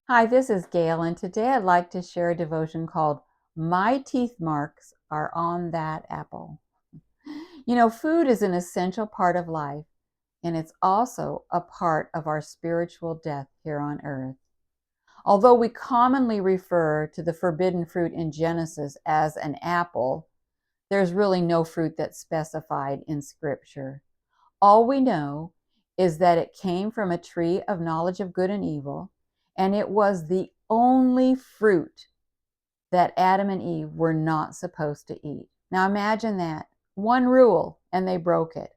Hi, this is Gail, and today I'd like to share a devotion called My Teeth Marks Are on That Apple. Food is an essential part of life, and it's also a part of our spiritual death here on earth. Although we commonly refer to the forbidden fruit in Genesis as an apple, there's really no fruit that's specified in Scripture. All we know is that it came from a tree of knowledge of good and evil, and it was the only fruit that Adam and Eve were not supposed to eat. Now imagine that. One rule, and they broke it.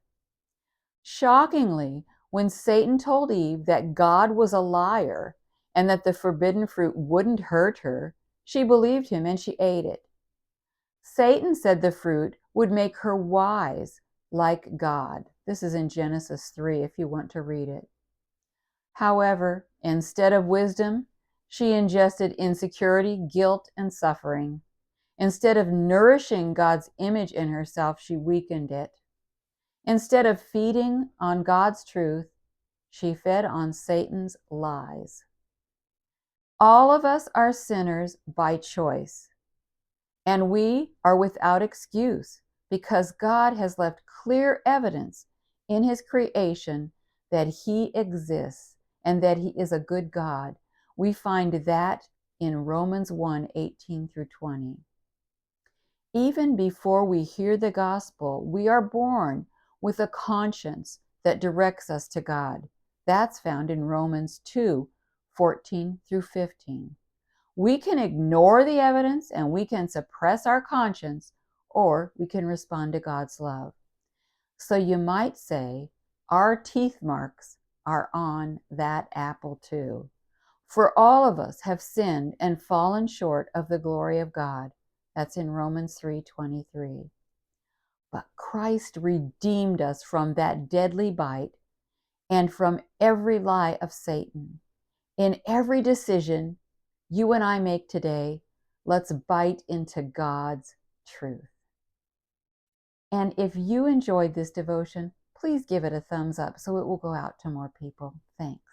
Shockingly, when Satan told Eve that God was a liar and that the forbidden fruit wouldn't hurt her, she believed him and she ate it. Satan said the fruit would make her wise like God. This is in Genesis 3 if you want to read it. However, instead of wisdom, she ingested insecurity, guilt, and suffering. Instead of nourishing God's image in herself, she weakened it. Instead of feeding on God's truth, she fed on Satan's lies. All of us are sinners by choice, and we are without excuse because God has left clear evidence in his creation that he exists and that he is a good God. We find that in Romans 1:18 through 20. Even before we hear the gospel, we are born with a conscience that directs us to God. That's found in Romans 2:14 through 15. We can ignore the evidence and we can suppress our conscience, or we can respond to God's love. So you might say, our teeth marks are on that apple too. For all of us have sinned and fallen short of the glory of God. That's in Romans 3:23. But Christ redeemed us from that deadly bite and from every lie of Satan. In every decision you and I make today, let's bite into God's truth. And if you enjoyed this devotion, please give it a thumbs up so it will go out to more people. Thanks.